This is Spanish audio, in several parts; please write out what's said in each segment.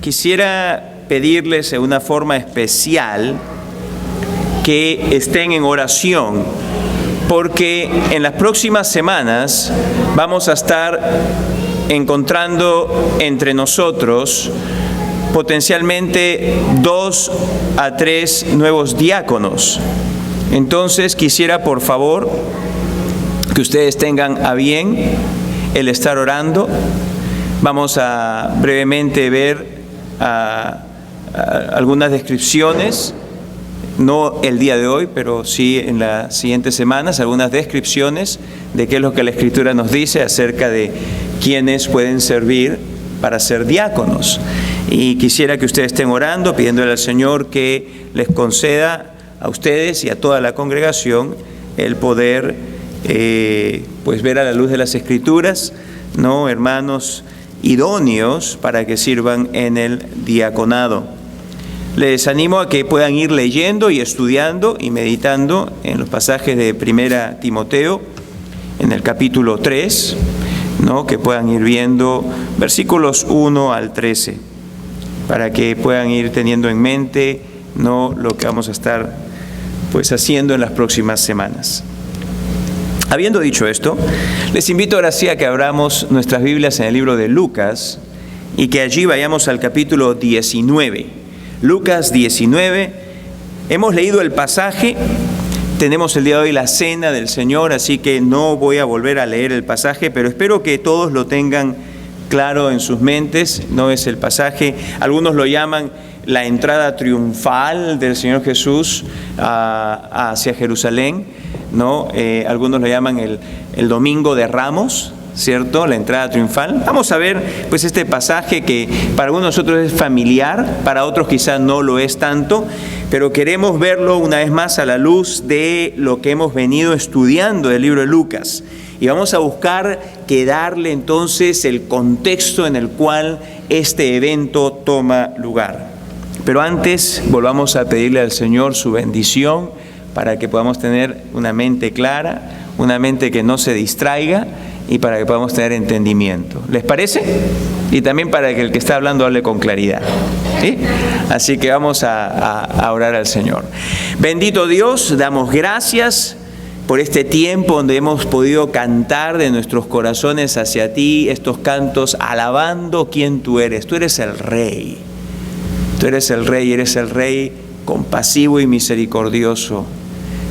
quisiera pedirles de una forma especial que estén en oración, porque en las próximas semanas vamos a estar encontrando entre nosotros potencialmente 2 a 3 nuevos diáconos. Entonces quisiera, por favor, que ustedes tengan a bien el estar orando. Vamos a brevemente ver algunas descripciones, no el día de hoy, pero sí en las siguientes semanas, algunas descripciones de qué es lo que la Escritura nos dice acerca de quiénes pueden servir para ser diáconos. Y quisiera que ustedes estén orando, pidiéndole al Señor que les conceda a ustedes y a toda la congregación el poder pues ver a la luz de las Escrituras, ¿no?, hermanos idóneos para que sirvan en el diaconado. Les animo a que puedan ir leyendo y estudiando y meditando en los pasajes de 1 Timoteo, en el capítulo 3, ¿no?, que puedan ir viendo versículos 1 al 13, para que puedan ir teniendo en mente, ¿no?, lo que vamos a estar pues haciendo en las próximas semanas. Habiendo dicho esto, les invito ahora sí a que abramos nuestras Biblias en el libro de Lucas y que allí vayamos al capítulo 19. Lucas 19, hemos leído el pasaje, tenemos el día de hoy la cena del Señor, así que no voy a volver a leer el pasaje, pero espero que todos lo tengan claro en sus mentes. No es el pasaje, algunos lo llaman la entrada triunfal del Señor Jesús hacia Jerusalén, ¿no? Algunos lo llaman el Domingo de Ramos, ¿cierto? La entrada triunfal. Vamos a ver pues este pasaje que para algunos de nosotros es familiar, para otros quizás no lo es tanto, pero queremos verlo una vez más a la luz de lo que hemos venido estudiando del libro de Lucas. Y vamos a buscar que darle entonces el contexto en el cual este evento toma lugar. Pero antes volvamos a pedirle al Señor su bendición para que podamos tener una mente clara, una mente que no se distraiga y para que podamos tener entendimiento. ¿Les parece? Y también para que el que está hablando hable con claridad, ¿sí? Así que vamos a orar al Señor. Bendito Dios, damos gracias por este tiempo donde hemos podido cantar de nuestros corazones hacia ti estos cantos alabando quién tú eres. Tú eres el Rey. Tú eres el Rey compasivo y misericordioso,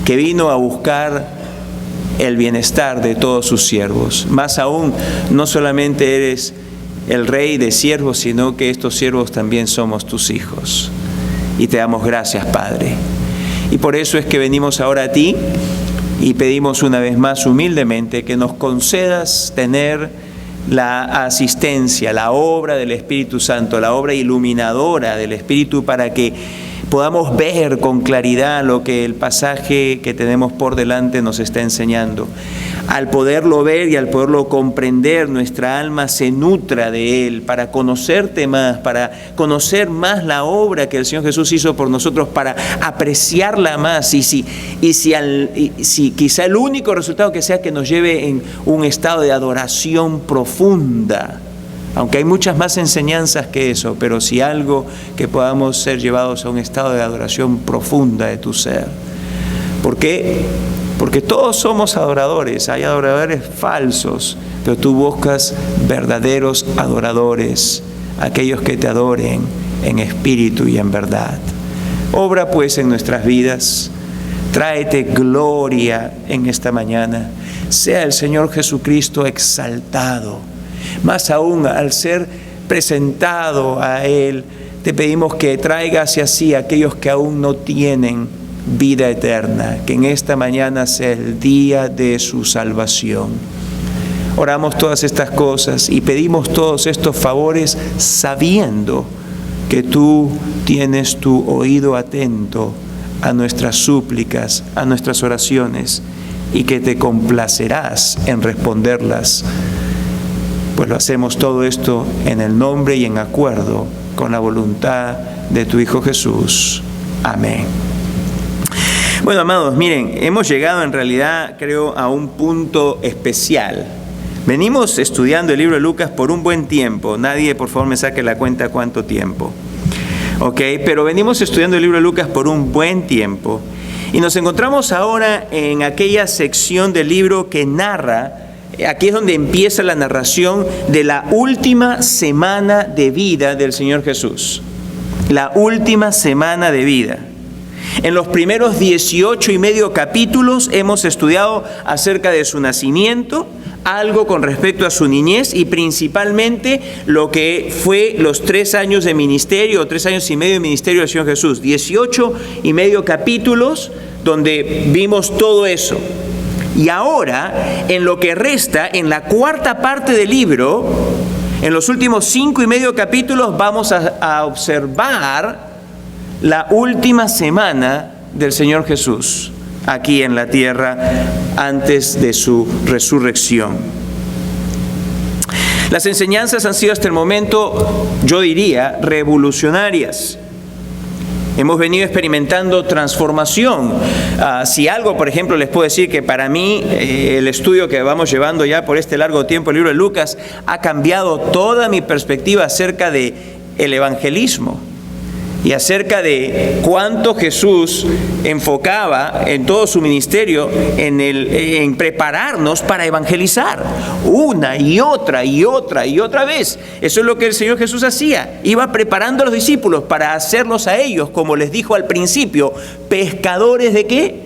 que vino a buscar el bienestar de todos sus siervos. Más aún, no solamente eres el Rey de siervos, sino que estos siervos también somos tus hijos. Y te damos gracias, Padre. Y por eso es que venimos ahora a ti y pedimos una vez más humildemente que nos concedas tener la asistencia, la obra del Espíritu Santo, la obra iluminadora del Espíritu, para que podamos ver con claridad lo que el pasaje que tenemos por delante nos está enseñando. Al poderlo ver y al poderlo comprender, nuestra alma se nutra de él para conocerte más, para conocer más la obra que el Señor Jesús hizo por nosotros, para apreciarla más. Y si quizá el único resultado que sea que nos lleve en un estado de adoración profunda. Aunque hay muchas más enseñanzas que eso, pero si algo, que podamos ser llevados a un estado de adoración profunda de tu ser. ¿Por qué? Porque todos somos adoradores, hay adoradores falsos, pero tú buscas verdaderos adoradores, aquellos que te adoren en espíritu y en verdad. Obra pues en nuestras vidas, tráete gloria en esta mañana, sea el Señor Jesucristo exaltado. Más aún, al ser presentado a Él, te pedimos que traiga hacia sí a aquellos que aún no tienen vida eterna, que en esta mañana sea el día de su salvación. Oramos todas estas cosas y pedimos todos estos favores sabiendo que tú tienes tu oído atento a nuestras súplicas, a nuestras oraciones, y que te complacerás en responderlas. Pues lo hacemos todo esto en el nombre y en acuerdo con la voluntad de tu Hijo Jesús. Amén. Bueno, amados, miren, hemos llegado en realidad, creo, a un punto especial, Venimos estudiando el libro de Lucas por un buen tiempo. Nadie, por favor, me saque la cuenta cuánto tiempo. ¿Ok? Pero venimos estudiando el libro de Lucas por un buen tiempo. Y nos encontramos ahora en aquella sección del libro que narra, aquí es donde empieza la narración de la última semana de vida del Señor Jesús. La última semana de vida. En los primeros 18 y medio capítulos hemos estudiado acerca de su nacimiento, algo con respecto a su niñez y principalmente lo que fue los 3 años de ministerio, 3 años y medio de ministerio del Señor Jesús. 18 y medio capítulos donde vimos todo eso. Y ahora, en lo que resta, en la cuarta parte del libro, en los últimos 5 y medio capítulos, vamos a observar la última semana del Señor Jesús aquí en la tierra antes de su resurrección. Las enseñanzas han sido hasta el momento, yo diría, revolucionarias. Hemos venido experimentando transformación. Si algo, por ejemplo, les puedo decir que para mí el estudio que vamos llevando ya por este largo tiempo, el libro de Lucas, ha cambiado toda mi perspectiva acerca de el evangelismo y acerca de cuánto Jesús enfocaba en todo su ministerio en prepararnos para evangelizar una y otra y otra y otra vez. Eso es lo que el Señor Jesús hacía. Iba preparando a los discípulos para hacerlos a ellos, como les dijo al principio, pescadores ¿de qué?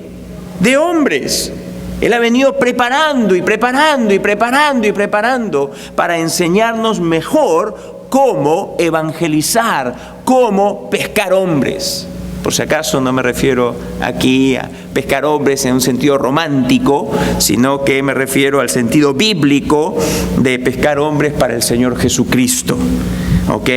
De hombres. Él ha venido preparando y preparando y preparando y preparando para enseñarnos mejor cómo evangelizar, cómo pescar hombres. Por si acaso no me refiero aquí a pescar hombres en un sentido romántico, sino que me refiero al sentido bíblico de pescar hombres para el Señor Jesucristo. ¿Ok?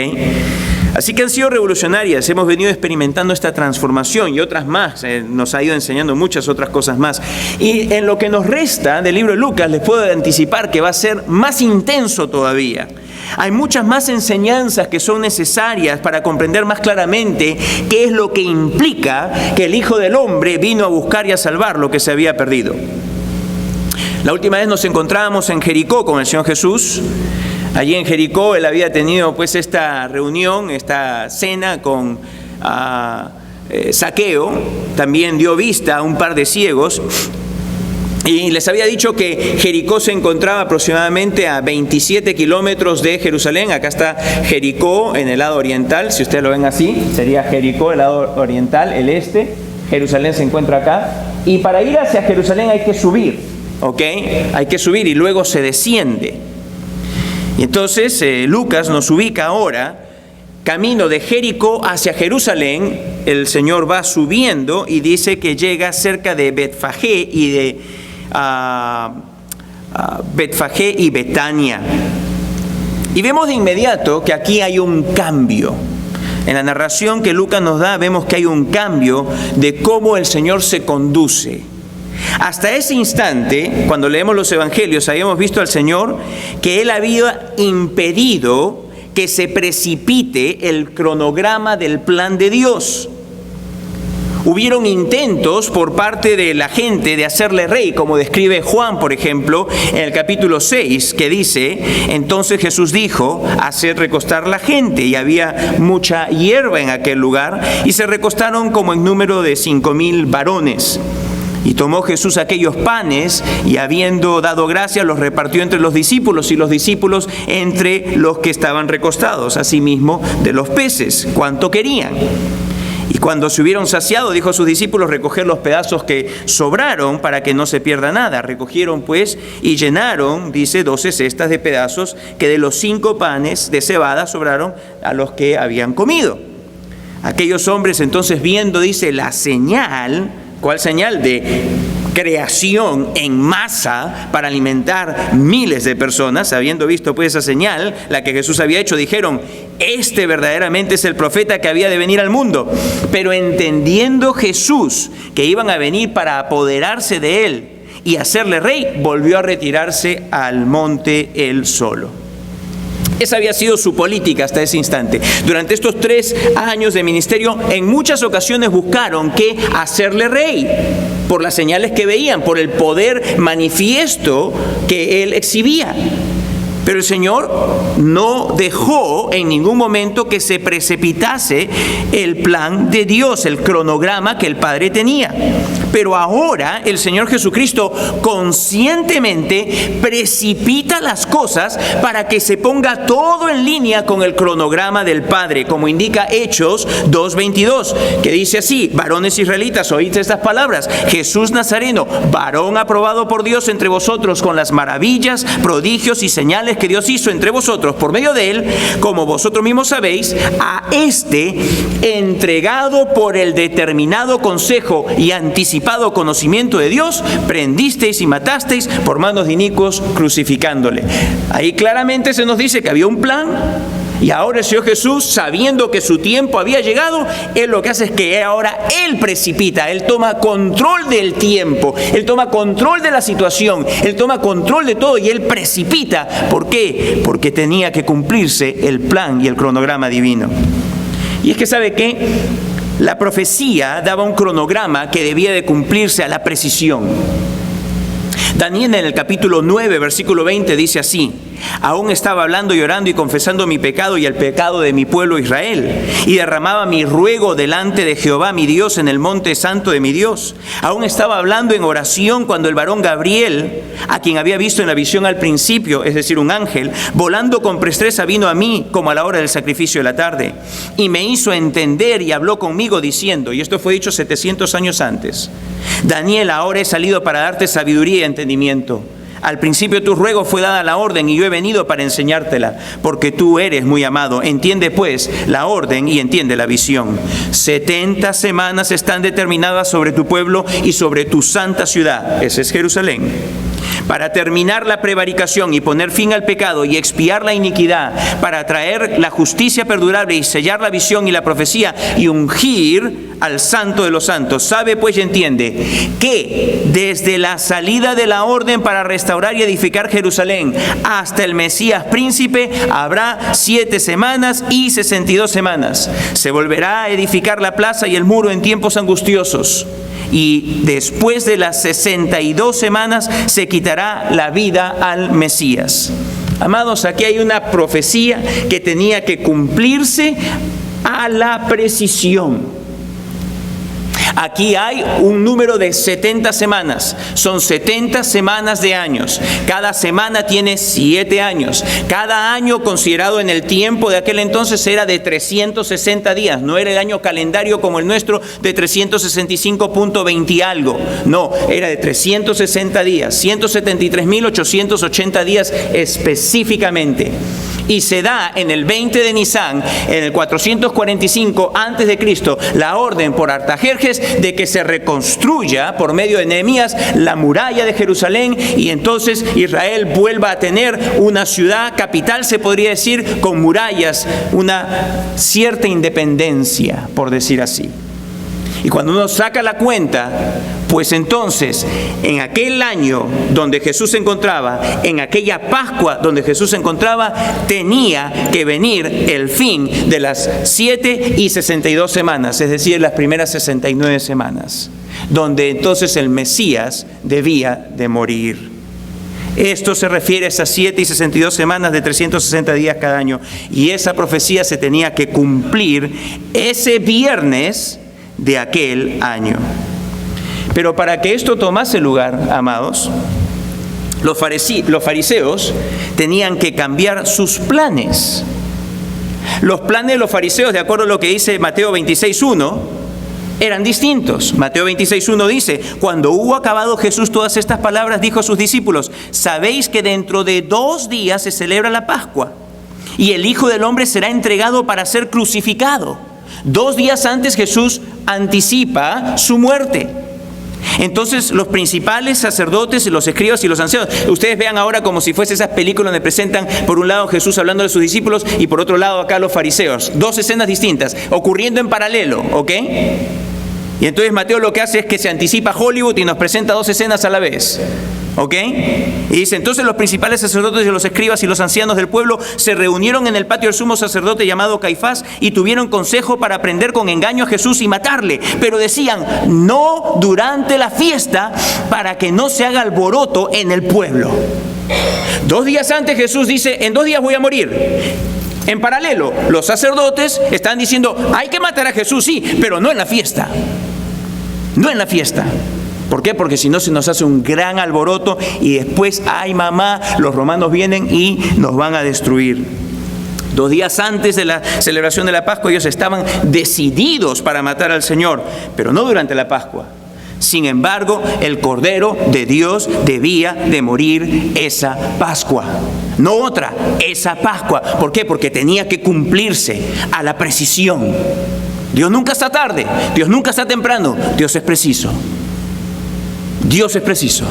Así que han sido revolucionarias, hemos venido experimentando esta transformación y otras más, nos ha ido enseñando muchas otras cosas más. Y en lo que nos resta del libro de Lucas, les puedo anticipar que va a ser más intenso todavía. Hay muchas más enseñanzas que son necesarias para comprender más claramente qué es lo que implica que el Hijo del Hombre vino a buscar y a salvar lo que se había perdido. La última vez nos encontrábamos en Jericó con el Señor Jesús. Allí en Jericó él había tenido pues esta reunión, esta cena con Zaqueo. También dio vista a un par de ciegos. Y les había dicho que Jericó se encontraba aproximadamente a 27 kilómetros de Jerusalén. Acá está Jericó en el lado oriental, si ustedes lo ven así, sería Jericó el lado oriental, el este. Jerusalén se encuentra acá. Y para ir hacia Jerusalén hay que subir, ¿ok? Hay que subir y luego se desciende. Y entonces Lucas nos ubica ahora, camino de Jericó hacia Jerusalén. El Señor va subiendo y dice que llega cerca de Betfagé y de Betfagé y Betania. Y vemos de inmediato que aquí hay un cambio. En la narración que Lucas nos da, vemos que hay un cambio de cómo el Señor se conduce. Hasta ese instante, cuando leemos los evangelios, habíamos visto al Señor que Él había impedido que se precipite el cronograma del plan de Dios. Hubieron intentos por parte de la gente de hacerle rey, como describe Juan, por ejemplo, en el capítulo 6, que dice: entonces Jesús dijo, hacer recostar la gente, y había mucha hierba en aquel lugar, y se recostaron como en número de 5,000 varones. Y tomó Jesús aquellos panes, y habiendo dado gracias, los repartió entre los discípulos, y los discípulos entre los que estaban recostados, asimismo de los peces, cuanto querían. Y cuando se hubieron saciado, dijo a sus discípulos recoger los pedazos que sobraron para que no se pierda nada. Recogieron pues y llenaron, dice, 12 cestas de pedazos que de los 5 panes de cebada sobraron a los que habían comido. Aquellos hombres entonces viendo, dice, la señal, ¿cuál señal? De creación en masa para alimentar miles de personas. Habiendo visto pues esa señal, la que Jesús había hecho, dijeron: este verdaderamente es el profeta que había de venir al mundo. Pero entendiendo Jesús que iban a venir para apoderarse de él y hacerle rey, volvió a retirarse al monte él solo. Esa había sido su política hasta ese instante. Durante estos 3 años de ministerio, en muchas ocasiones buscaron que hacerle rey, por las señales que veían, por el poder manifiesto que él exhibía. Pero el Señor no dejó en ningún momento que se precipitase el plan de Dios, el cronograma que el Padre tenía. Pero ahora el Señor Jesucristo conscientemente precipita las cosas para que se ponga todo en línea con el cronograma del Padre, como indica Hechos 2:22, que dice así: varones israelitas, oíd estas palabras, Jesús Nazareno, varón aprobado por Dios entre vosotros con las maravillas, prodigios y señales que Dios hizo entre vosotros por medio de él, como vosotros mismos sabéis, a este entregado por el determinado consejo y anticipado conocimiento de Dios, prendisteis y matasteis por manos de inicuos, crucificándole. Ahí claramente se nos dice que había un plan. Y ahora el Señor Jesús, sabiendo que su tiempo había llegado, Él lo que hace es que ahora Él precipita, Él toma control del tiempo, Él toma control de la situación, Él toma control de todo y Él precipita. ¿Por qué? Porque tenía que cumplirse el plan y el cronograma divino. Y es que ¿sabe qué? La profecía daba un cronograma que debía de cumplirse a la precisión. Daniel en el capítulo 9, versículo 20 dice así: aún estaba hablando, llorando y confesando mi pecado y el pecado de mi pueblo Israel, y derramaba mi ruego delante de Jehová mi Dios en el monte santo de mi Dios. Aún estaba hablando en oración cuando el varón Gabriel, a quien había visto en la visión al principio, es decir, un ángel, volando con presteza vino a mí como a la hora del sacrificio de la tarde, y me hizo entender y habló conmigo diciendo, y esto fue dicho 700 años antes: Daniel, ahora he salido para darte sabiduría y entendimiento. Al principio tu ruego fue dada la orden y yo he venido para enseñártela, porque tú eres muy amado. Entiende pues la orden y entiende la visión. 70 semanas están determinadas sobre tu pueblo y sobre tu santa ciudad, ese es Jerusalén, para terminar la prevaricación y poner fin al pecado y expiar la iniquidad, para traer la justicia perdurable y sellar la visión y la profecía y ungir al santo de los santos. Sabe pues y entiende que desde la salida de la orden para restaurar y edificar Jerusalén hasta el Mesías príncipe habrá 7 semanas y 62 semanas. Se volverá a edificar la plaza y el muro en tiempos angustiosos. Y después de las 62 semanas se quitará la vida al Mesías. Amados, aquí hay una profecía que tenía que cumplirse a la precisión. Aquí hay un número de 70 semanas. Son 70 semanas de años. Cada semana tiene 7 años. Cada año considerado en el tiempo de aquel entonces era de 360 días. No era el año calendario como el nuestro de 365.20 y algo. No, era de 360 días. 173.880 días específicamente. Y se da en el 20 de Nisan, en el 445 a.C., la orden por Artajerjes de que se reconstruya por medio de Nehemías la muralla de Jerusalén y entonces Israel vuelva a tener una ciudad capital, se podría decir, con murallas, una cierta independencia, por decir así. Y cuando uno saca la cuenta, pues entonces, en aquel año donde Jesús se encontraba, en aquella Pascua donde Jesús se encontraba, tenía que venir el fin de las 7 y 62 semanas, es decir, las primeras 69 semanas, donde entonces el Mesías debía de morir. Esto se refiere a esas 7 y 62 semanas de 360 días cada año. Y esa profecía se tenía que cumplir ese viernes de aquel año. Pero para que esto tomase lugar, amados, los fariseos tenían que cambiar sus planes. Los planes de los fariseos, de acuerdo a lo que dice Mateo 26:1, eran distintos. Mateo 26:1 dice: cuando hubo acabado Jesús todas estas palabras, dijo a sus discípulos: sabéis que dentro de 2 días se celebra la Pascua, y el Hijo del Hombre será entregado para ser crucificado. 2 días antes Jesús anticipa su muerte. Entonces los principales sacerdotes, los escribas y los ancianos, ustedes vean ahora como si fuese esas películas donde presentan por un lado Jesús hablando de sus discípulos y por otro lado acá los fariseos. 2 escenas distintas, ocurriendo en paralelo, ¿ok? Y entonces Mateo lo que hace es que se anticipa Hollywood y nos presenta 2 escenas a la vez. ¿Ok? Y dice, entonces los principales sacerdotes y los escribas y los ancianos del pueblo se reunieron en el patio del sumo sacerdote llamado Caifás y tuvieron consejo para prender con engaño a Jesús y matarle. Pero decían, no durante la fiesta, para que no se haga alboroto en el pueblo. 2 días antes Jesús dice, en 2 días voy a morir. En paralelo, los sacerdotes están diciendo, hay que matar a Jesús, sí, pero no en la fiesta. No en la fiesta. ¿Por qué? Porque si no se nos hace un gran alboroto y después, ay mamá, los romanos vienen y nos van a destruir. 2 días antes de la celebración de la Pascua, ellos estaban decididos para matar al Señor, pero no durante la Pascua. Sin embargo, el Cordero de Dios debía de morir esa Pascua. No otra, esa Pascua. ¿Por qué? Porque tenía que cumplirse a la precisión. Dios nunca está tarde, Dios nunca está temprano, Dios es preciso. Dios es preciso.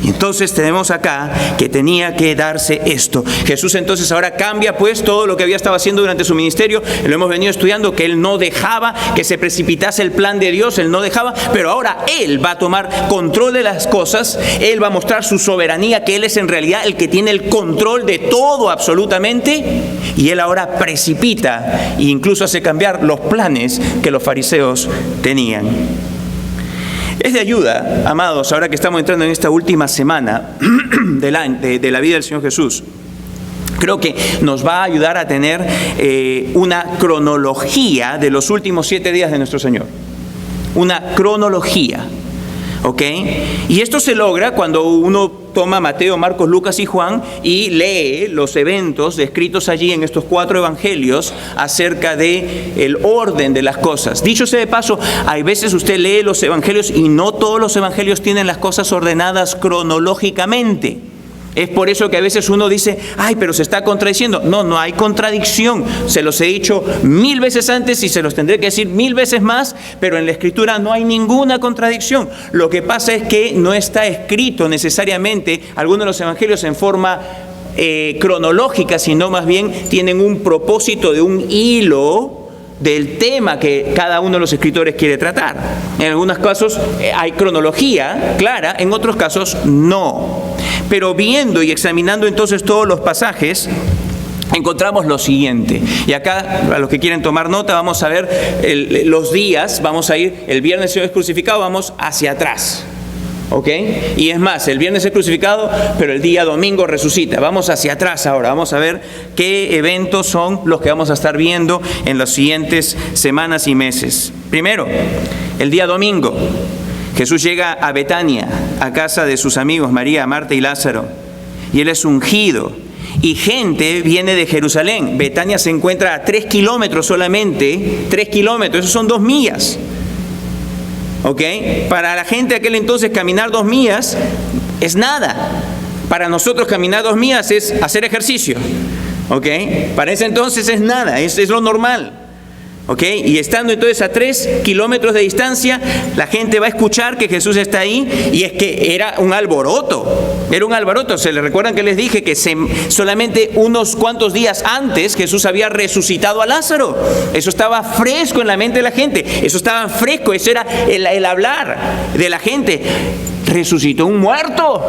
Y entonces tenemos acá que tenía que darse esto. Jesús entonces ahora cambia pues todo lo que había estado haciendo durante su ministerio. Lo hemos venido estudiando, que Él no dejaba que se precipitase el plan de Dios. Él no dejaba, pero ahora Él va a tomar control de las cosas. Él va a mostrar su soberanía, que Él es en realidad el que tiene el control de todo absolutamente. Y Él ahora precipita e incluso hace cambiar los planes que los fariseos tenían. Es de ayuda, amados, ahora que estamos entrando en esta última semana de la vida del Señor Jesús. Creo que nos va a ayudar a tener una cronología de los últimos 7 días de nuestro Señor. Una cronología, ¿ok? Y esto se logra cuando uno toma Mateo, Marcos, Lucas y Juan y lee los eventos descritos allí en estos 4 evangelios acerca de el orden de las cosas. Dicho sea de paso, hay veces usted lee los evangelios y no todos los evangelios tienen las cosas ordenadas cronológicamente. Es por eso que a veces uno dice, ay, pero se está contradiciendo. No, no hay contradicción. Se los he dicho 1000 veces antes y se los tendré que decir 1000 veces más, pero en la Escritura no hay ninguna contradicción. Lo que pasa es que no está escrito necesariamente algunos de los evangelios en forma cronológica, sino más bien tienen un propósito de un hilo del tema que cada uno de los escritores quiere tratar. En algunos casos hay cronología clara, en otros casos no. Pero viendo y examinando entonces todos los pasajes, encontramos lo siguiente. Y acá, a los que quieren tomar nota, vamos a ver los días. Vamos a ir, el viernes el Señor es crucificado, vamos hacia atrás. ¿Ok? Y es más, el viernes es crucificado, pero el día domingo resucita. Vamos hacia atrás ahora. Vamos a ver qué eventos son los que vamos a estar viendo en las siguientes semanas y meses. Primero, el día domingo. Jesús llega a Betania, a casa de sus amigos María, Marta y Lázaro, y Él es ungido. Y gente viene de Jerusalén. Betania se encuentra a 3 kilómetros solamente, 3 kilómetros, esos son 2 millas. ¿Ok? Para la gente de aquel entonces caminar 2 millas es nada. Para nosotros caminar 2 millas es hacer ejercicio. ¿Ok? Para ese entonces es nada, es lo normal. ¿Ok? Y estando entonces a 3 kilómetros de distancia, la gente va a escuchar que Jesús está ahí, y es que era un alboroto. Era un alboroto. ¿Se les recuerdan que les dije que solamente unos cuantos días antes Jesús había resucitado a Lázaro? Eso estaba fresco en la mente de la gente. Eso estaba fresco. Eso era el hablar de la gente. Resucitó un muerto.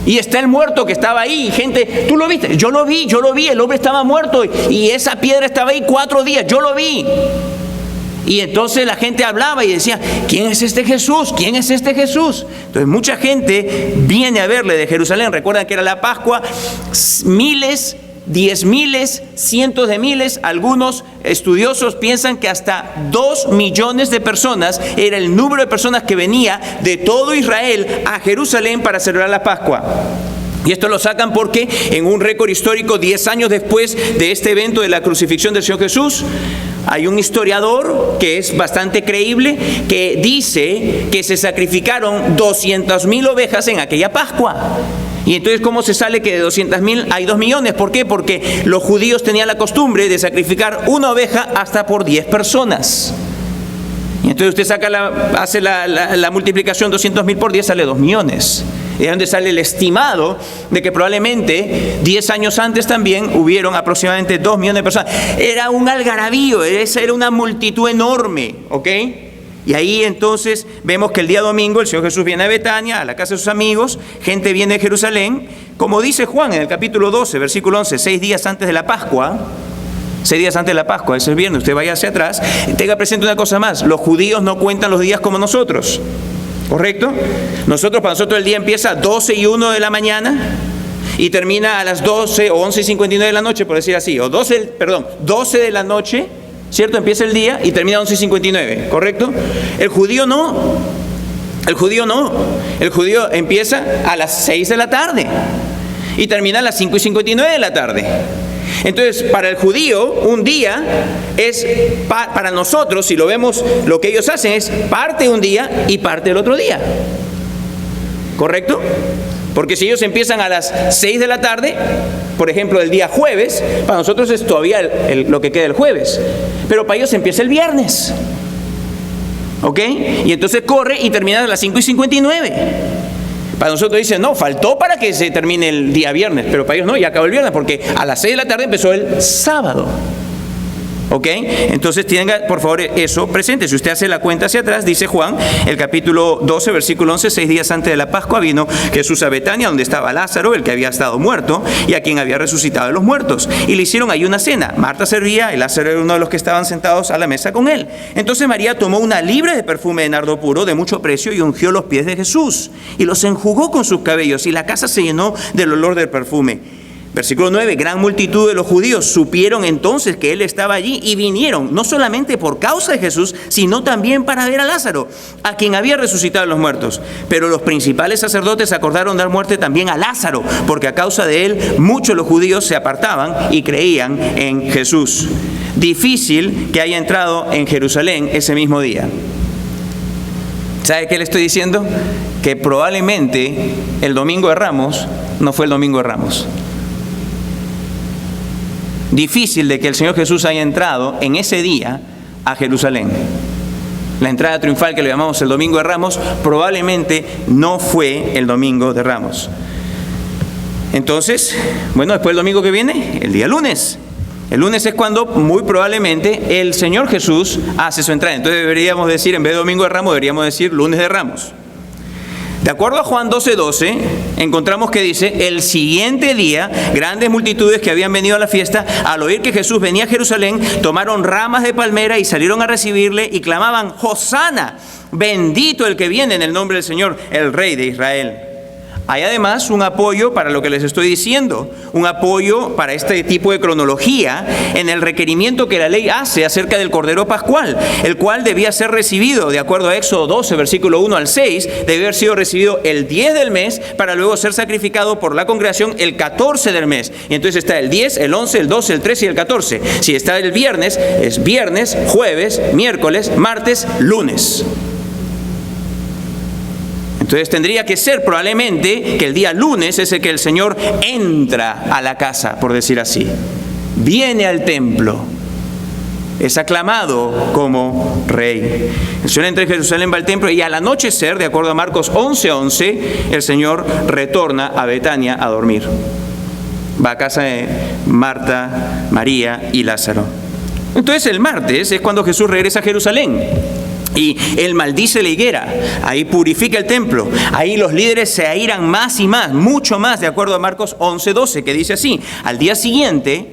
Y está el muerto que estaba ahí. Gente, ¿tú lo viste? Yo lo vi. El hombre estaba muerto y esa piedra estaba ahí 4 días. Yo lo vi. Y entonces la gente hablaba y decía, ¿quién es este Jesús? ¿Quién es este Jesús? Entonces mucha gente viene a verle de Jerusalén. Recuerdan que era la Pascua. Miles, 10,000, cientos de miles. Algunos estudiosos piensan que hasta 2 millones de personas era el número de personas que venía de todo Israel a Jerusalén para celebrar la Pascua. Y esto lo sacan porque en un récord histórico, 10 años después de este evento de la crucifixión del Señor Jesús, hay un historiador que es bastante creíble que dice que se sacrificaron 200,000 ovejas en aquella Pascua. Y entonces, ¿cómo se sale que de 200,000 hay 2 millones? ¿Por qué? Porque los judíos tenían la costumbre de sacrificar una oveja hasta por 10 personas. Y entonces usted hace la multiplicación, 200,000 por 10 sale 2 millones. Es donde sale el estimado de que probablemente 10 años antes también hubieron aproximadamente 2 millones de personas. Era un algarabío, esa era una multitud enorme, ¿ok? Y ahí entonces vemos que el día domingo el Señor Jesús viene a Betania, a la casa de sus amigos, gente viene de Jerusalén, como dice Juan en el capítulo 12, versículo 11, 6 días antes de la Pascua. 6 días antes de la Pascua, ese es viernes, usted vaya hacia atrás. Tenga presente una cosa más: los judíos no cuentan los días como nosotros, ¿correcto? Para nosotros el día empieza a 12 y 1 de la mañana y termina a las 12 o 11 y 59 de la noche, por decir así, o 12 de la noche, ¿cierto? Empieza el día y termina a 11 y 59, ¿correcto? El judío no. El judío empieza a las 6 de la tarde y termina a las 5 y 59 de la tarde. Entonces, para el judío, un día es, para nosotros, si lo vemos, lo que ellos hacen es parte un día y parte el otro día. ¿Correcto? Porque si ellos empiezan a las 6 de la tarde, por ejemplo, el día jueves, para nosotros es todavía lo que queda el jueves. Pero para ellos empieza el viernes. ¿Ok? Y entonces corre y termina a las 5 y 59. Para nosotros dicen, no, faltó para que se termine el día viernes, pero para ellos no, ya acabó el viernes, porque a las 6 de la tarde empezó el sábado. ¿Ok? Entonces tenga, por favor, eso presente. Si usted hace la cuenta hacia atrás, dice Juan, el capítulo 12, versículo 11, 6 días antes de la Pascua vino Jesús a Betania, donde estaba Lázaro, el que había estado muerto, y a quien había resucitado de los muertos. Y le hicieron ahí una cena. Marta servía, y Lázaro era uno de los que estaban sentados a la mesa con él. Entonces María tomó una libra de perfume de nardo puro, de mucho precio, y ungió los pies de Jesús, y los enjugó con sus cabellos, y la casa se llenó del olor del perfume. Versículo 9, gran multitud de los judíos supieron entonces que él estaba allí y vinieron, no solamente por causa de Jesús, sino también para ver a Lázaro, a quien había resucitado de los muertos. Pero los principales sacerdotes acordaron dar muerte también a Lázaro, porque a causa de él muchos de los judíos se apartaban y creían en Jesús. Difícil que haya entrado en Jerusalén ese mismo día. ¿Sabe qué le estoy diciendo? Que probablemente el domingo de Ramos no fue el domingo de Ramos. Difícil de que el Señor Jesús haya entrado en ese día a Jerusalén. La entrada triunfal, que le llamamos el domingo de Ramos, probablemente no fue el domingo de Ramos. Entonces, bueno, después del domingo que viene, el día lunes. El lunes es cuando muy probablemente el Señor Jesús hace su entrada. Entonces deberíamos decir, en vez de domingo de Ramos, deberíamos decir lunes de Ramos. De acuerdo a Juan 12:12, encontramos que dice, el siguiente día, grandes multitudes que habían venido a la fiesta, al oír que Jesús venía a Jerusalén, tomaron ramas de palmera y salieron a recibirle y clamaban, Hosana, bendito el que viene en el nombre del Señor, el Rey de Israel. Hay además un apoyo para lo que les estoy diciendo, un apoyo para este tipo de cronología en el requerimiento que la ley hace acerca del Cordero Pascual, el cual debía ser recibido, de acuerdo a Éxodo 12, versículo 1 al 6, debía haber sido recibido el 10 del mes para luego ser sacrificado por la congregación el 14 del mes. Y entonces está el 10, el 11, el 12, el 13 y el 14. Si está el viernes, es viernes, jueves, miércoles, martes, lunes. Entonces tendría que ser probablemente que el día lunes es el que el Señor entra a la casa, por decir así. Viene al templo. Es aclamado como rey. El Señor entra en Jerusalén, va al templo y al anochecer, de acuerdo a Marcos 11:11, el Señor retorna a Betania a dormir. Va a casa de Marta, María y Lázaro. Entonces el martes es cuando Jesús regresa a Jerusalén. Y él maldice la higuera, ahí purifica el templo, ahí los líderes se airan más y más, mucho más, de acuerdo a Marcos 11:12, que dice así, al día siguiente,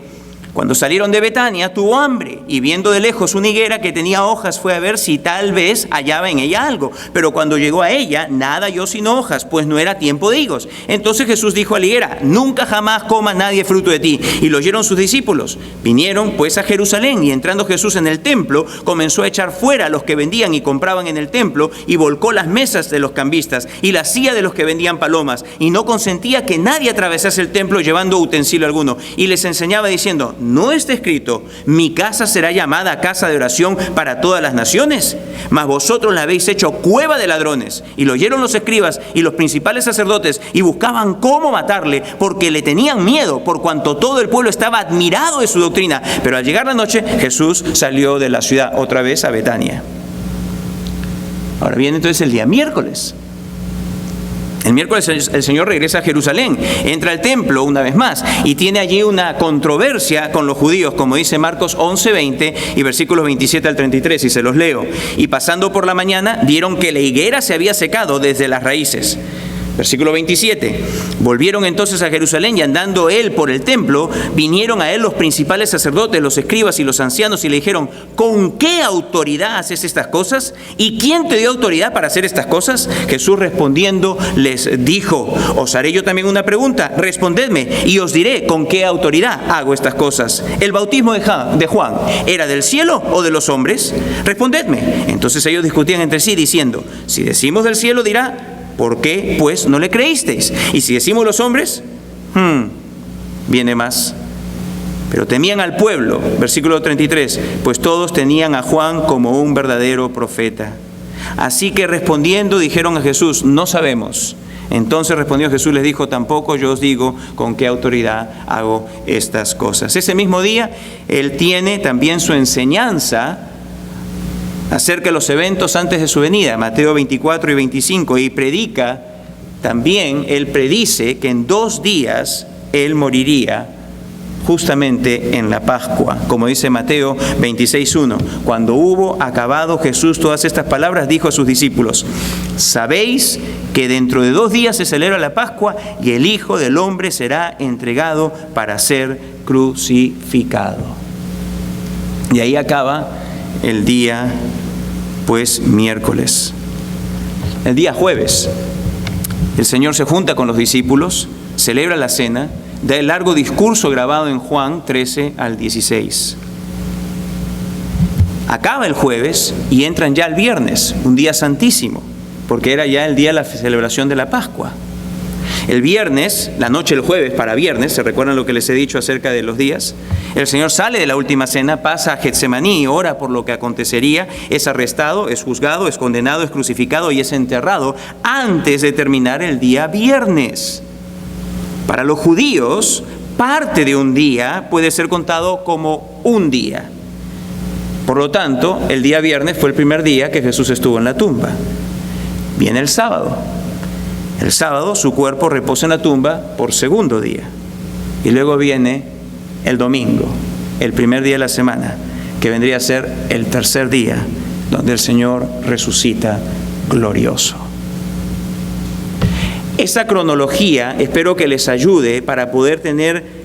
cuando salieron de Betania, tuvo hambre, y viendo de lejos una higuera que tenía hojas, fue a ver si tal vez hallaba en ella algo. Pero cuando llegó a ella, nada halló sino hojas, pues no era tiempo de higos. Entonces Jesús dijo a la higuera, nunca jamás coma nadie fruto de ti. Y lo oyeron sus discípulos. Vinieron pues a Jerusalén, y entrando Jesús en el templo, comenzó a echar fuera a los que vendían y compraban en el templo, y volcó las mesas de los cambistas, y la silla de los que vendían palomas, y no consentía que nadie atravesase el templo llevando utensilio alguno. Y les enseñaba diciendo, ¿no está escrito, mi casa será llamada casa de oración para todas las naciones? Mas vosotros la habéis hecho cueva de ladrones. Y lo oyeron los escribas y los principales sacerdotes y buscaban cómo matarle, porque le tenían miedo, por cuanto todo el pueblo estaba admirado de su doctrina. Pero al llegar la noche, Jesús salió de la ciudad otra vez a Betania. Ahora viene entonces el día miércoles. El miércoles el Señor regresa a Jerusalén, entra al templo una vez más y tiene allí una controversia con los judíos, como dice Marcos 11:20 y versículos 27 al 33, y se los leo. Y pasando por la mañana, vieron que la higuera se había secado desde las raíces. Versículo 27. Volvieron entonces a Jerusalén y andando él por el templo, vinieron a él los principales sacerdotes, los escribas y los ancianos y le dijeron: ¿con qué autoridad haces estas cosas? ¿Y quién te dio autoridad para hacer estas cosas? Jesús respondiendo les dijo: os haré yo también una pregunta, respondedme y os diré con qué autoridad hago estas cosas. ¿El bautismo de Juan era del cielo o de los hombres? Respondedme. Entonces ellos discutían entre sí diciendo: si decimos del cielo, dirá: ¿por qué, pues, no le creísteis? Y si decimos los hombres, viene más. Pero temían al pueblo, versículo 33, pues todos tenían a Juan como un verdadero profeta. Así que respondiendo dijeron a Jesús: no sabemos. Entonces respondió Jesús, les dijo: tampoco yo os digo con qué autoridad hago estas cosas. Ese mismo día, él tiene también su enseñanza acerca de los eventos antes de su venida, Mateo 24 y 25, y predica también, él predice que en 2 días él moriría justamente en la Pascua, como dice Mateo 26:1. Cuando hubo acabado Jesús todas estas palabras, dijo a sus discípulos: sabéis que dentro de 2 días se celebra la Pascua y el Hijo del Hombre será entregado para ser crucificado. Y ahí acaba el día, pues, miércoles. El día jueves, el Señor se junta con los discípulos, celebra la cena, da el largo discurso grabado en Juan 13 al 16. Acaba el jueves y entran ya el viernes, un día santísimo, porque era ya el día de la celebración de la Pascua. El viernes, la noche del jueves para viernes, ¿se recuerdan lo que les he dicho acerca de los días? El Señor sale de la última cena, pasa a Getsemaní y ora por lo que acontecería. Es arrestado, es juzgado, es condenado, es crucificado y es enterrado antes de terminar el día viernes. Para los judíos, parte de un día puede ser contado como un día. Por lo tanto, el día viernes fue el primer día que Jesús estuvo en la tumba. Viene el sábado. El sábado su cuerpo reposa en la tumba por segundo día. Y luego viene el domingo, el primer día de la semana, que vendría a ser el tercer día, donde el Señor resucita glorioso. Esa cronología espero que les ayude para poder tener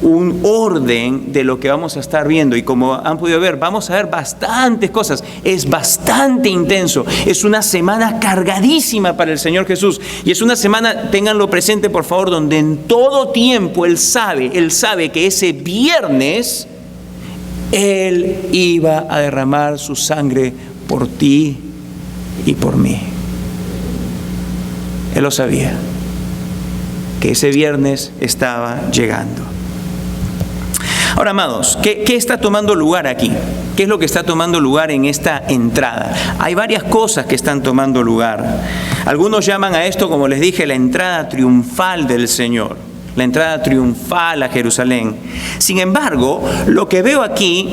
un orden de lo que vamos a estar viendo. Y como han podido ver, vamos a ver bastantes cosas. Es bastante intenso. Es una semana cargadísima para el Señor Jesús. Y es una semana, ténganlo presente por favor, donde en todo tiempo Él sabe que ese viernes Él iba a derramar su sangre por ti y por mí. Él lo sabía, que ese viernes estaba llegando. Ahora, amados, ¿qué está tomando lugar aquí? ¿Qué es lo que está tomando lugar en esta entrada? Hay varias cosas que están tomando lugar. Algunos llaman a esto, como les dije, la entrada triunfal del Señor, la entrada triunfal a Jerusalén. Sin embargo, lo que veo aquí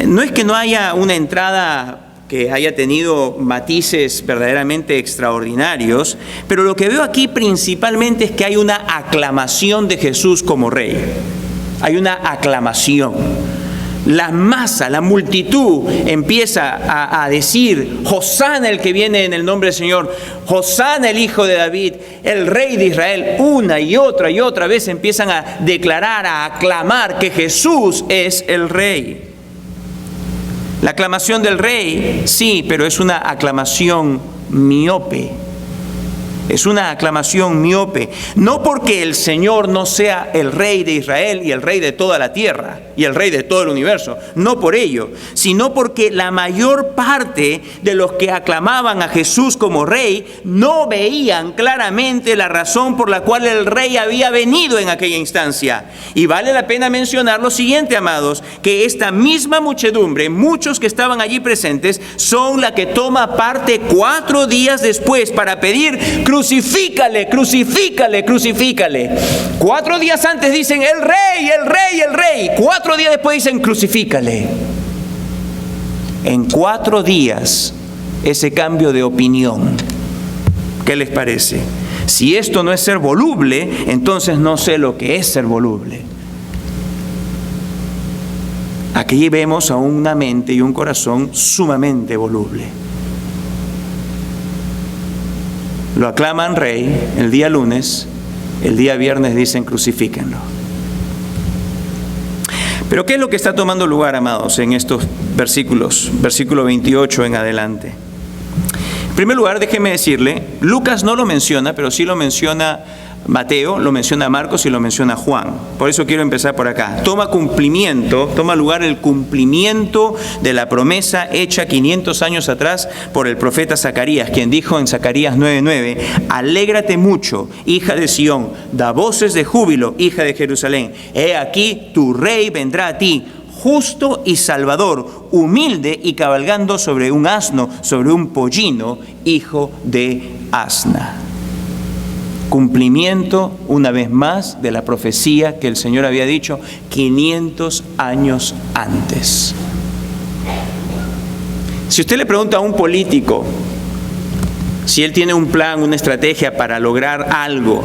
no es que no haya una entrada que haya tenido matices verdaderamente extraordinarios, pero lo que veo aquí principalmente es que hay una aclamación de Jesús como Rey. Hay una aclamación. La masa, la multitud empieza a decir: Hosana el que viene en el nombre del Señor, Hosana el Hijo de David, el Rey de Israel. Una y otra vez empiezan a declarar, a aclamar que Jesús es el Rey. La aclamación del Rey, sí, pero es una aclamación miope. Es una aclamación miope, no porque el Señor no sea el Rey de Israel y el Rey de toda la tierra y el Rey de todo el universo, no por ello, sino porque la mayor parte de los que aclamaban a Jesús como Rey no veían claramente la razón por la cual el Rey había venido en aquella instancia. Y vale la pena mencionar lo siguiente, amados, que esta misma muchedumbre, muchos que estaban allí presentes, son la que toma parte 4 días después para pedir: crucifícale, crucifícale, crucifícale. 4 días antes dicen: el Rey, el Rey, el Rey. 4 días después dicen: crucifícale. En 4 días, ese cambio de opinión, ¿qué les parece? Si esto no es ser voluble, entonces no sé lo que es ser voluble. Aquí vemos a una mente y un corazón sumamente voluble. Lo aclaman rey el día lunes, el día viernes dicen crucifíquenlo. Pero ¿qué es lo que está tomando lugar, amados, en estos versículos? Versículo 28 en adelante. En primer lugar, déjeme decirle, Lucas no lo menciona, pero sí lo menciona Mateo, lo menciona Marcos y lo menciona Juan. Por eso quiero empezar por acá. Toma lugar el cumplimiento de la promesa hecha 500 años atrás por el profeta Zacarías, quien dijo en Zacarías 9:9, alégrate mucho, hija de Sión, da voces de júbilo, hija de Jerusalén. He aquí, tu rey vendrá a ti, justo y salvador, humilde y cabalgando sobre un asno, sobre un pollino, hijo de asna. Cumplimiento, una vez más, de la profecía que el Señor había dicho 500 años antes. Si usted le pregunta a un político si él tiene un plan, una estrategia para lograr algo,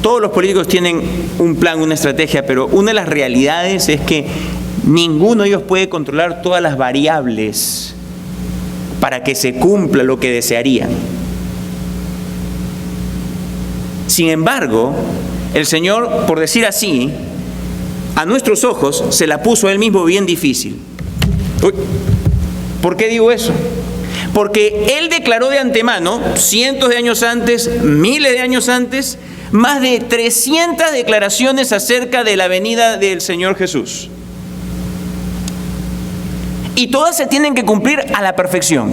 todos los políticos tienen un plan, una estrategia, pero una de las realidades es que ninguno de ellos puede controlar todas las variables para que se cumpla lo que desearían. Sin embargo, el Señor, por decir así, a nuestros ojos se la puso Él mismo bien difícil. ¿Por qué digo eso? Porque Él declaró de antemano, cientos de años antes, miles de años antes, más de 300 declaraciones acerca de la venida del Señor Jesús. Y todas se tienen que cumplir a la perfección,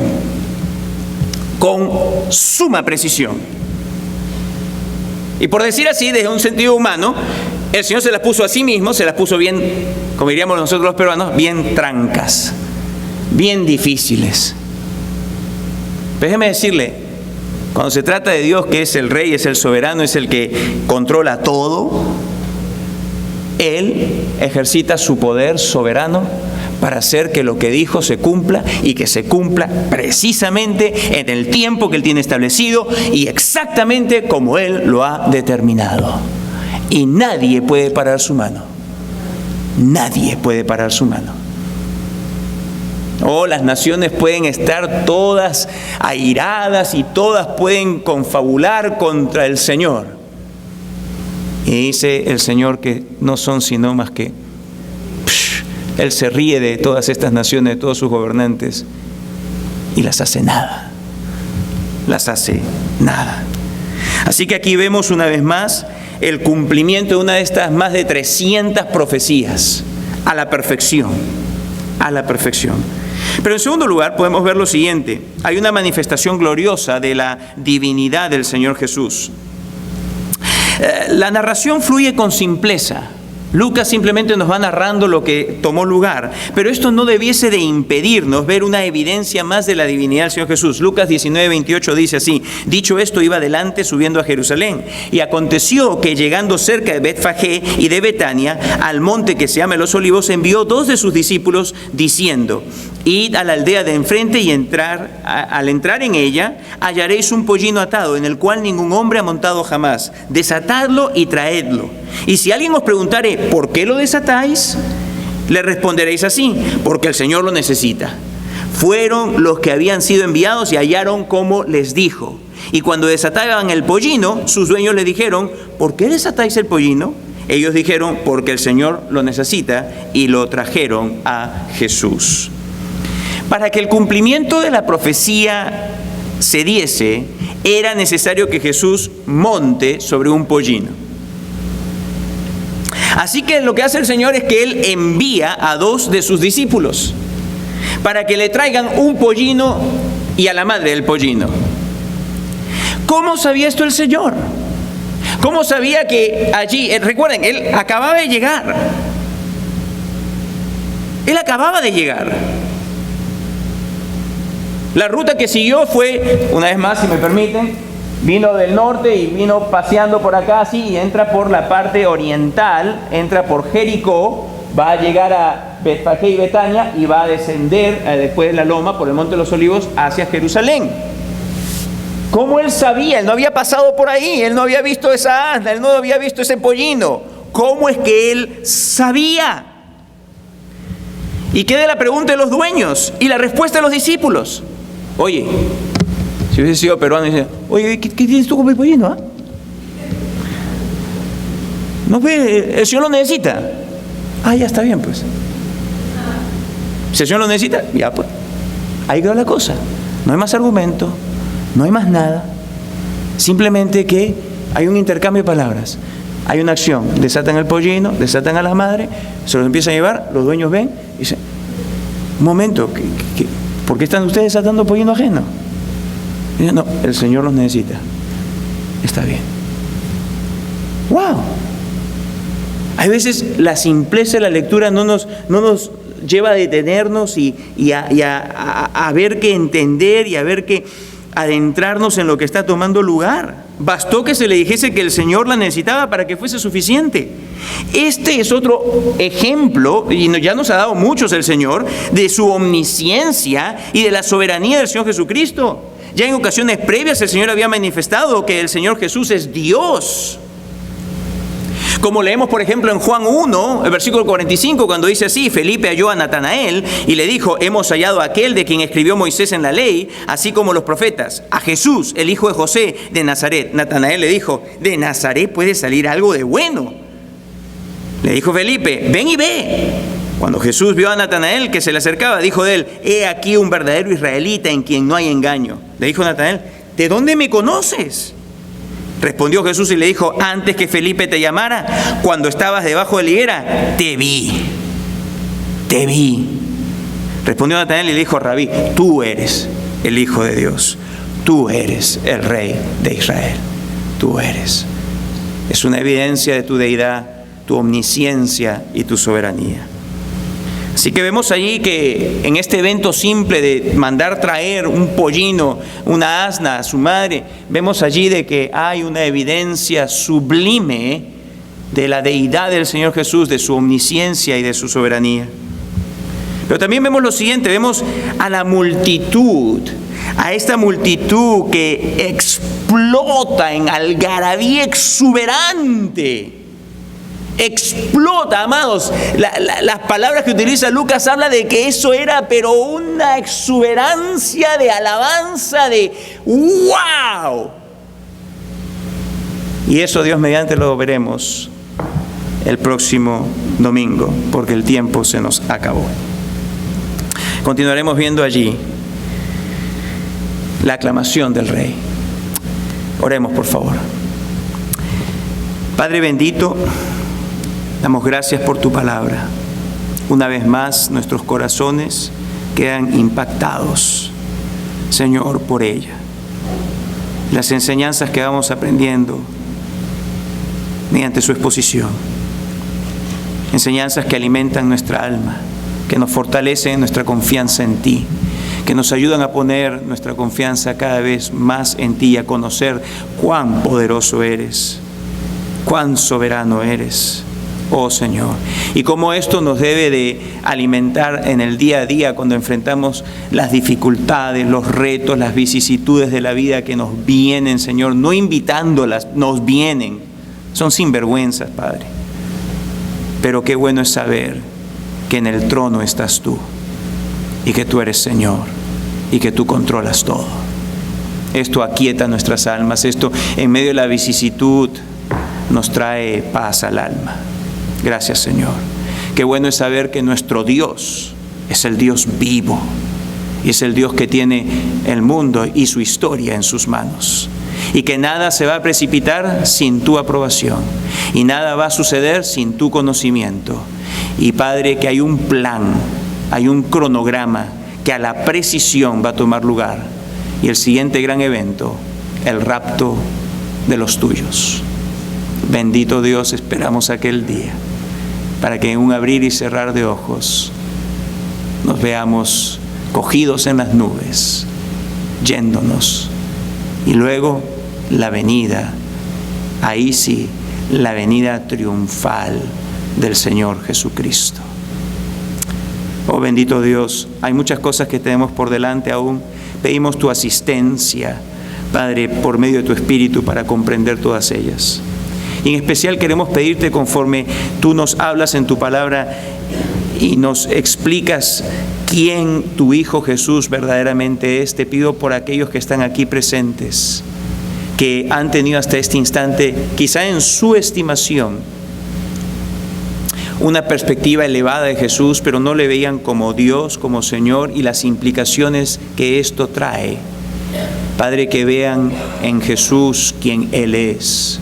con suma precisión. Y por decir así, desde un sentido humano, el Señor se las puso a sí mismo, se las puso bien, como diríamos nosotros los peruanos, bien trancas, bien difíciles. Pero déjeme decirle, cuando se trata de Dios, que es el Rey, es el soberano, es el que controla todo, Él ejercita su poder soberano para hacer que lo que dijo se cumpla y que se cumpla precisamente en el tiempo que Él tiene establecido y exactamente como Él lo ha determinado. Y nadie puede parar su mano. Nadie puede parar su mano. Las naciones pueden estar todas airadas y todas pueden confabular contra el Señor. Y dice el Señor que no son sino más que Él se ríe de todas estas naciones, de todos sus gobernantes, y las hace nada. Las hace nada. Así que aquí vemos una vez más el cumplimiento de una de estas más de 300 profecías, a la perfección, a la perfección. Pero en segundo lugar podemos ver lo siguiente: hay una manifestación gloriosa de la divinidad del Señor Jesús. La narración fluye con simpleza. Lucas simplemente nos va narrando lo que tomó lugar, pero esto no debiese de impedirnos ver una evidencia más de la divinidad del Señor Jesús. Lucas 19:28 dice así: dicho esto, iba adelante subiendo a Jerusalén, y aconteció que llegando cerca de Betfagé y de Betania, al monte que se llama Los Olivos, envió 2 de sus discípulos diciendo: id a la aldea de enfrente y al entrar en ella hallaréis un pollino atado, en el cual ningún hombre ha montado jamás. Desatadlo y traedlo. Y si alguien os preguntare, ¿por qué lo desatáis?, le responderéis así: porque el Señor lo necesita. Fueron los que habían sido enviados y hallaron como les dijo. Y cuando desataban el pollino, sus dueños le dijeron: ¿por qué desatáis el pollino? Ellos dijeron: porque el Señor lo necesita, y lo trajeron a Jesús. Para que el cumplimiento de la profecía se diese, era necesario que Jesús monte sobre un pollino. Así que lo que hace el Señor es que Él envía a 2 de sus discípulos para que le traigan un pollino y a la madre del pollino. ¿Cómo sabía esto el Señor? ¿Cómo sabía que allí, recuerden, Él acababa de llegar? Él acababa de llegar. La ruta que siguió fue, una vez más, si me permiten, vino del norte y vino paseando por acá así, y entra por la parte oriental, entra por Jericó, va a llegar a Betfagé y Betania y va a descender después de la loma por el monte de los Olivos hacia Jerusalén. ¿Cómo él sabía? Él no había pasado por ahí, él no había visto esa asna, él no había visto ese pollino. ¿Cómo es que él sabía? Y queda la pregunta de los dueños y la respuesta de los discípulos. Oye, si hubiese sido peruano, dice, oye, ¿qué tienes tú con el pollino? ¿Ah? ¿No ve? El Señor lo necesita. Ah, ya está bien, pues. Si el Señor lo necesita, ya pues. Ahí quedó la cosa. No hay más argumento, no hay más nada. Simplemente que hay un intercambio de palabras. Hay una acción. Desatan el pollino, desatan a la madre, se los empiezan a llevar, los dueños ven y dicen, un momento, ¿por qué están ustedes desatando pollino ajeno? Y dicen, no, el Señor los necesita. Está bien. ¡Wow! Hay veces la simpleza de la lectura no nos lleva a detenernos y a ver que entender y a ver que adentrarnos en lo que está tomando lugar. Bastó que se le dijese que el Señor la necesitaba para que fuese suficiente. Este es otro ejemplo, y ya nos ha dado muchos el Señor, de su omnisciencia y de la soberanía del Señor Jesucristo. Ya en ocasiones previas el Señor había manifestado que el Señor Jesús es Dios. Como leemos, por ejemplo, en Juan 1, el versículo 45, cuando dice así, Felipe halló a Natanael y le dijo, hemos hallado a aquel de quien escribió Moisés en la ley, así como los profetas, a Jesús, el hijo de José de Nazaret. Natanael le dijo, de Nazaret puede salir algo de bueno. Le dijo Felipe, ven y ve. Cuando Jesús vio a Natanael que se le acercaba, dijo de él, he aquí un verdadero israelita en quien no hay engaño. Le dijo Natanael, ¿de dónde me conoces? Respondió Jesús y le dijo, antes que Felipe te llamara, cuando estabas debajo de la higuera, te vi. Respondió Natanael y le dijo, Rabí, tú eres el Hijo de Dios, tú eres el Rey de Israel, tú eres. Es una evidencia de tu deidad, tu omnisciencia y tu soberanía. Así que vemos allí que en este evento simple de mandar traer un pollino, una asna a su madre, vemos allí de que hay una evidencia sublime de la deidad del Señor Jesús, de su omnisciencia y de su soberanía. Pero también vemos lo siguiente, vemos a la multitud, a esta multitud que explota en algarabía exuberante. Explota, amados. Las palabras que utiliza Lucas habla de que eso era, pero una exuberancia de alabanza, de ¡wow! Y eso, Dios mediante, lo veremos el próximo domingo, porque el tiempo se nos acabó. Continuaremos viendo allí la aclamación del Rey. Oremos, por favor. Padre bendito, damos gracias por tu palabra. Una vez más, nuestros corazones quedan impactados, Señor, por ella. Las enseñanzas que vamos aprendiendo mediante su exposición. Enseñanzas que alimentan nuestra alma, que nos fortalecen nuestra confianza en ti, que nos ayudan a poner nuestra confianza cada vez más en ti y a conocer cuán poderoso eres, cuán soberano eres, oh Señor. Y cómo esto nos debe de alimentar en el día a día cuando enfrentamos las dificultades, los retos, las vicisitudes de la vida que nos vienen, Señor, no invitándolas, nos vienen. Son sinvergüenzas, Padre. Pero qué bueno es saber que en el trono estás tú y que tú eres Señor y que tú controlas todo. Esto aquieta nuestras almas, esto en medio de la vicisitud nos trae paz al alma. Gracias, Señor. Qué bueno es saber que nuestro Dios es el Dios vivo y es el Dios que tiene el mundo y su historia en sus manos. Y que nada se va a precipitar sin tu aprobación y nada va a suceder sin tu conocimiento. Y Padre, que hay un plan, hay un cronograma que a la precisión va a tomar lugar. Y el siguiente gran evento, el rapto de los tuyos. Bendito Dios, esperamos aquel día para que en un abrir y cerrar de ojos nos veamos cogidos en las nubes, yéndonos. Y luego la venida, ahí sí, la venida triunfal del Señor Jesucristo. Oh bendito Dios, hay muchas cosas que tenemos por delante aún. Pedimos tu asistencia Padre, por medio de tu Espíritu para comprender todas ellas. Y en especial queremos pedirte, conforme tú nos hablas en tu palabra y nos explicas quién tu Hijo Jesús verdaderamente es, te pido por aquellos que están aquí presentes, que han tenido hasta este instante, quizá en su estimación, una perspectiva elevada de Jesús, pero no le veían como Dios, como Señor, y las implicaciones que esto trae. Padre, que vean en Jesús quien Él es,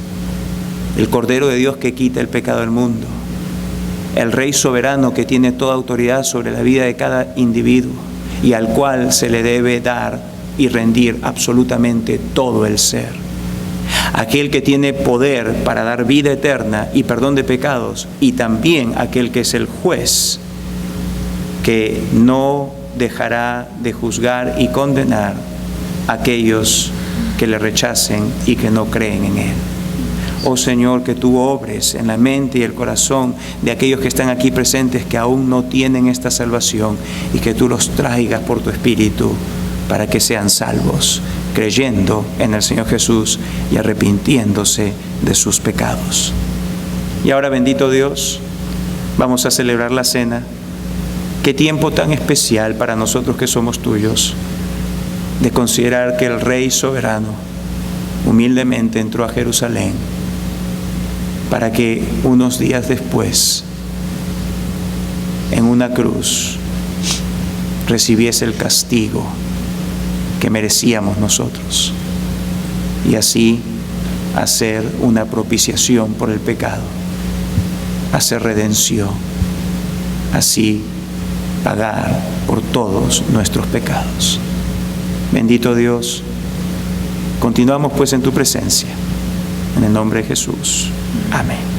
el Cordero de Dios que quita el pecado del mundo, el Rey soberano que tiene toda autoridad sobre la vida de cada individuo y al cual se le debe dar y rendir absolutamente todo el ser. Aquel que tiene poder para dar vida eterna y perdón de pecados, y también aquel que es el juez, que no dejará de juzgar y condenar a aquellos que le rechacen y que no creen en Él. Oh Señor, que tú obres en la mente y el corazón de aquellos que están aquí presentes que aún no tienen esta salvación, y que tú los traigas por tu Espíritu para que sean salvos, creyendo en el Señor Jesús y arrepintiéndose de sus pecados. Y ahora, bendito Dios, vamos a celebrar la cena. Qué tiempo tan especial para nosotros que somos tuyos, de considerar que el Rey soberano humildemente entró a Jerusalén para que unos días después, en una cruz, recibiese el castigo que merecíamos nosotros, y así hacer una propiciación por el pecado, hacer redención, así pagar por todos nuestros pecados. Bendito Dios, continuamos pues en tu presencia, en el nombre de Jesús. Amén.